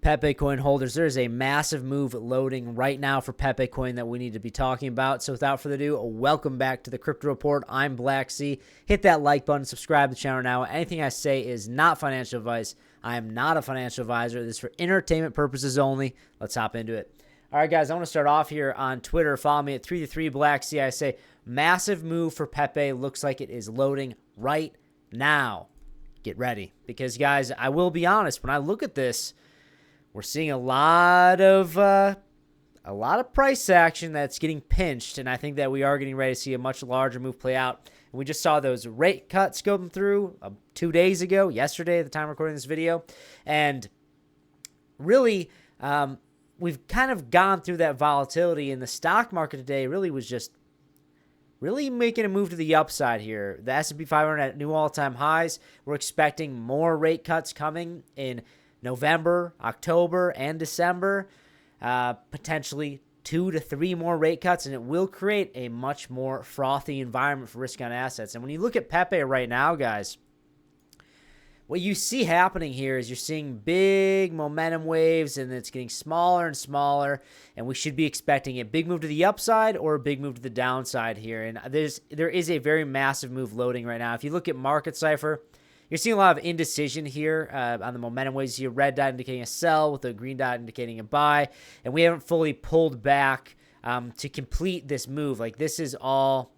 Pepecoin holders, there's a massive move loading right now for Pepecoin that we need to be talking about. So without further ado, welcome back to the Crypto Report. I'm Blacksea. Hit that like button, subscribe to the channel now. Anything I say is not financial advice. I am not a financial advisor. This is for entertainment purposes only. Let's hop into it. All right, guys, I want to start off here on Twitter. Follow me at 333 Blacksea. I say massive move for Pepe. Looks like it is loading right now. Get ready. Because, guys, I will be honest. When I look at this, we're seeing a lot of price action that's getting pinched, and I think that we are getting ready to see a much larger move play out. And we just saw those rate cuts going through 2 days ago, yesterday at the time of recording this video, and really we've kind of gone through that volatility, and the stock market today really was just really making a move to the upside here. The S&P 500 at new all-time highs. We're expecting more rate cuts coming in November, October, and December, potentially 2 to 3 more rate cuts, and it will create a much more frothy environment for risk-on assets. And when you look at Pepe right now, guys, what you see happening here is you're seeing big momentum waves, and it's getting smaller and smaller, and we should be expecting a big move to the upside or a big move to the downside here. And there is a very massive move loading right now. If you look at Market Cipher, you're seeing a lot of indecision here on the momentum waves. You see a red dot indicating a sell with a green dot indicating a buy. And we haven't fully pulled back to complete this move. Like, this is all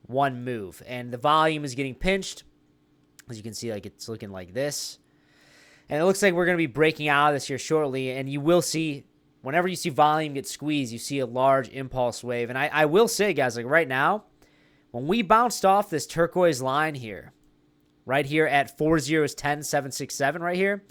one move. And the volume is getting pinched. As you can see, like, it's looking like this. And it looks like we're going to be breaking out of this here shortly. And you will see, whenever you see volume get squeezed, you see a large impulse wave. And I will say, guys, like right now, when we bounced off this turquoise line here, right here at 4010767 right here,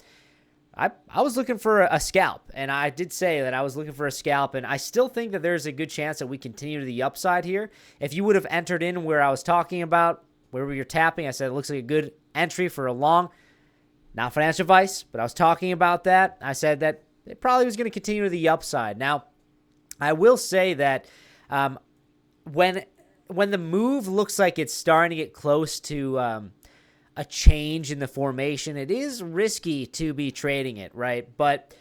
I was looking for a scalp, and I did say that I was looking for a scalp, and I still think that there's a good chance that we continue to the upside here. If you would have entered in where I was talking about, where we were tapping, I said it looks like a good entry for a long, not financial advice, but I was talking about that. I said that it probably was going to continue to the upside. Now, I will say that when the move looks like it's starting to get close to a change in the formation, it is risky to be trading it, right? But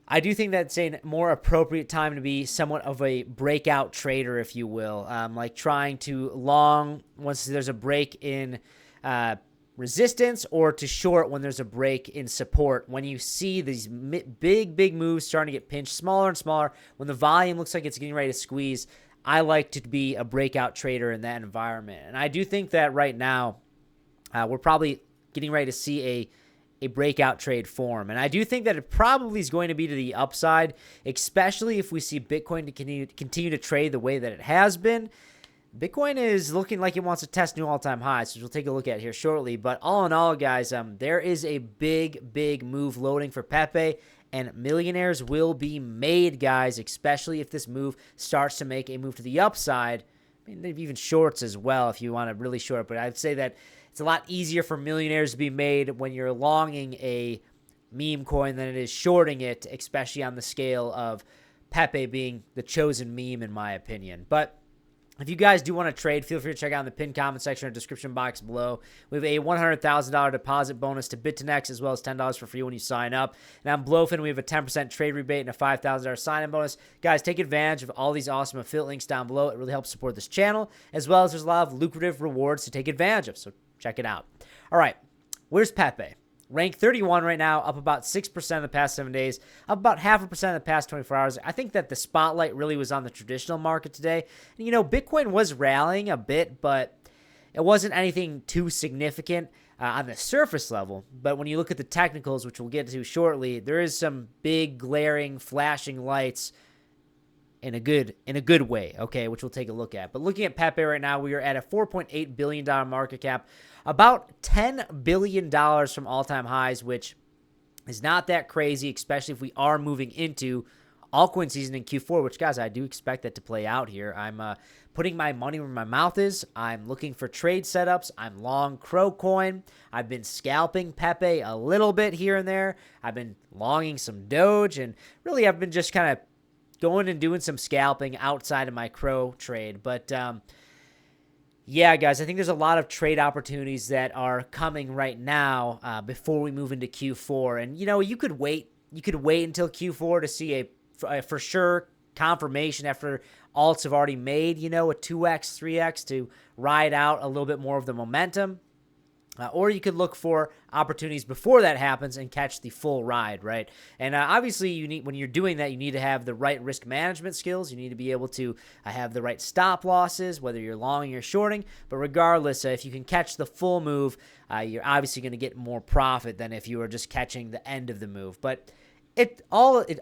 I do think that's a more appropriate time to be somewhat of a breakout trader, if you will, like trying to long once there's a break in resistance, or to short when there's a break in support. When you see these big moves starting to get pinched smaller and smaller, when the volume looks like it's getting ready to squeeze, I like to be a breakout trader in that environment. And I do think that right now, we're probably getting ready to see a breakout trade form. And I do think that it probably is going to be to the upside, especially if we see Bitcoin to continue to trade the way that it has been. Bitcoin is looking like it wants to test new all-time highs, which we'll take a look at here shortly. But all in all, guys, there is a big move loading for Pepe, and millionaires will be made, guys, especially if this move starts to make a move to the upside. I mean, they've even shorts as well if you want to really short, but I'd say that it's a lot easier for millionaires to be made when you're longing a meme coin than it is shorting it, especially on the scale of Pepe being the chosen meme, in my opinion. But if you guys do want to trade, feel free to check out in the pinned comment section or description box below. We have a $100,000 deposit bonus to BitConnect, as well as $10 for free when you sign up. And on Blowfin, we have a 10% trade rebate and a $5,000 sign-in bonus. Guys, take advantage of all these awesome affiliate links down below. It really helps support this channel, as well as there's a lot of lucrative rewards to take advantage of. So check it out. All right, where's Pepe? Rank 31 right now, up about 6% in the past 7 days, up about 0.5% in the past 24 hours. I think that the spotlight really was on the traditional market today. And, you know, Bitcoin was rallying a bit, but it wasn't anything too significant on the surface level. But when you look at the technicals, which we'll get to shortly, there is some big, glaring, flashing lights in a good way, okay, which we'll take a look at. But looking at Pepe right now, we are at a $4.8 billion market cap, about $10 billion from all-time highs, which is not that crazy, especially if we are moving into altcoin season in Q4, which, guys, I do expect that to play out here. I'm putting my money where my mouth is. I'm looking for trade setups. I'm long Crowcoin. I've been scalping Pepe a little bit here and there. I've been longing some Doge, and really I've been just kind of going and doing some scalping outside of my Crow trade. But yeah, guys, I think there's a lot of trade opportunities that are coming right now before we move into Q4. And, you know, you could wait you could wait until Q4 to see a for sure confirmation after alts have already made, a 2x, 3x to ride out a little bit more of the momentum. Or you could look for opportunities before that happens and catch the full ride, right? And obviously, when you're doing that, you need to have the right risk management skills. You need to be able to have the right stop losses, whether you're long or shorting. But regardless, if you can catch the full move, you're obviously going to get more profit than if you were just catching the end of the move. But it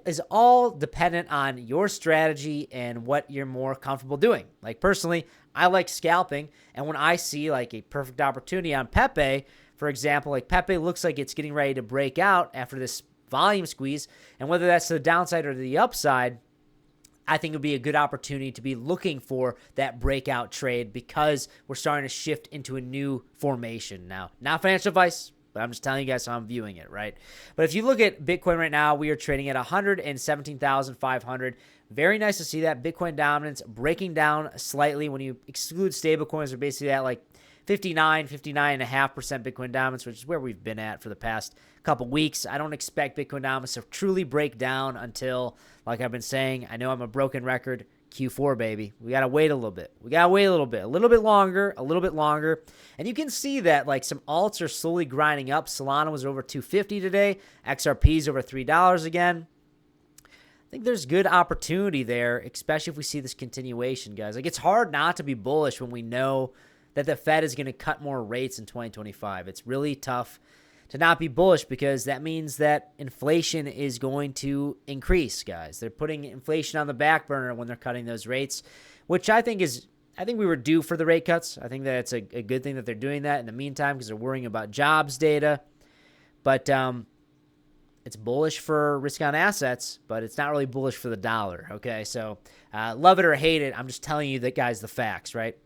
is all dependent on your strategy and what you're more comfortable doing. Like personally, I like scalping, and when I see like a perfect opportunity on Pepe, for example, like Pepe looks like it's getting ready to break out after this volume squeeze, and whether that's to the downside or the upside, I think it would be a good opportunity to be looking for that breakout trade because we're starting to shift into a new formation now. Not financial advice, but I'm just telling you guys how I'm viewing it, right? But if you look at Bitcoin right now, we are trading at 117,500. Very nice to see that. Bitcoin dominance breaking down slightly. When you exclude stablecoins, they're basically at like 59.5% Bitcoin dominance, which is where we've been at for the past couple weeks. I don't expect Bitcoin dominance to truly break down until, like I've been saying, I know I'm a broken record, Q4, baby. We got to wait a little bit. A little bit longer. And you can see that like some alts are slowly grinding up. Solana was over $250 today. XRP's over $3 again. I think there's good opportunity there, especially if we see this continuation, guys. Like, it's hard not to be bullish when we know that the Fed is going to cut more rates in 2025. It's really tough to not be bullish because that means that inflation is going to increase, guys. They're putting inflation on the back burner when they're cutting those rates, which I think we were due for the rate cuts. I think that it's a good thing that they're doing that in the meantime because they're worrying about jobs data. But it's bullish for risk on assets, but it's not really bullish for the dollar, okay? So love it or hate it, I'm just telling you that, guys, the facts, right?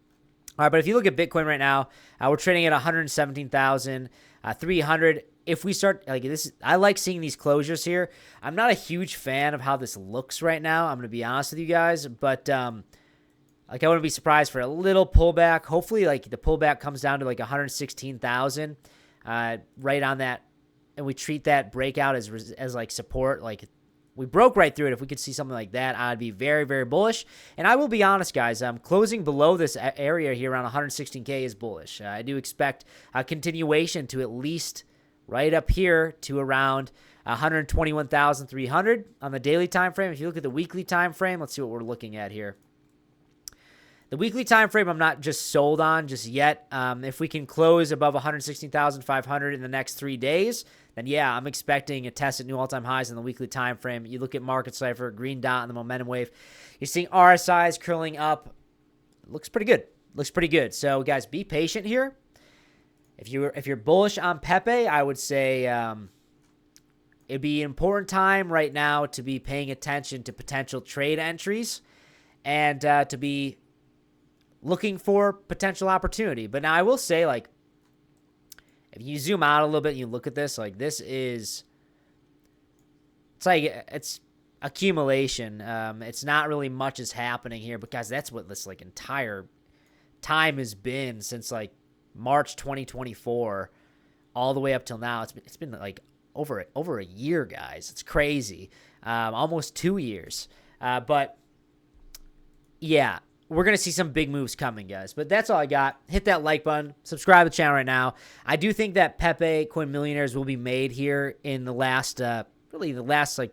All right, but if you look at Bitcoin right now, we're trading at 117,300. If we start like this, I like seeing these closures here. I'm not a huge fan of how this looks right now. I'm going to be honest with you guys, but like I wouldn't be surprised for a little pullback. Hopefully, like the pullback comes down to like 116,000, right on that, and we treat that breakout as like support. Like we broke right through it. If we could see something like that, I'd be very, very bullish. And I will be honest, guys, closing below this area here around 116K is bullish. I do expect a continuation to at least right up here to around 121,300 on the daily time frame. If you look at the weekly time frame, let's see what we're looking at here. The weekly time frame, I'm not just sold on just yet. If we can close above 116,500 in the next 3 days, then yeah, I'm expecting a test at new all-time highs in the weekly time frame. You look at Market Cipher, green dot on the momentum wave. You're seeing RSIs curling up. Looks pretty good. So guys, be patient here. If you're bullish on Pepe, I would say it'd be an important time right now to be paying attention to potential trade entries and to be looking for potential opportunity. But now I will say, like, if you zoom out a little bit and you look at this, like this is, it's accumulation. It's not really much is happening here, but guys, that's what this like entire time has been since like March 2024 all the way up till now. It's been like over a year, guys. It's crazy. Almost 2 years. But yeah, we're going to see some big moves coming, guys. But that's all I got. Hit that like button. Subscribe to the channel right now. I do think that Pepecoin Millionaires will be made here in the last, like,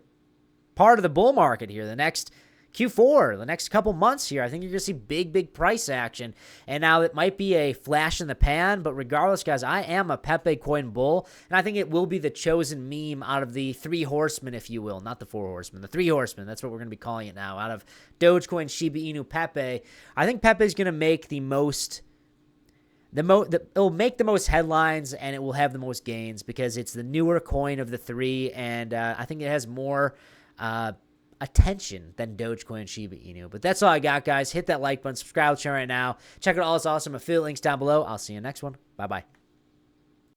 part of the bull market here. The next Q4, the next couple months here. I think you're going to see big price action. And now it might be a flash in the pan, but regardless, guys, I am a Pepecoin bull, and I think it will be the chosen meme out of the 3 horsemen, if you will. Not the 4 horsemen, the 3 horsemen. That's what we're going to be calling it now. Out of Dogecoin, Shiba Inu, Pepe. I think Pepe is going to make it'll make the most headlines, and it will have the most gains because it's the newer coin of the 3, and I think it has more attention than Dogecoin and Shiba Inu. But that's all I got, guys. Hit that like button, subscribe to the channel right now. Check out all this awesome affiliate links down below. I'll see you in the next one. Bye-bye.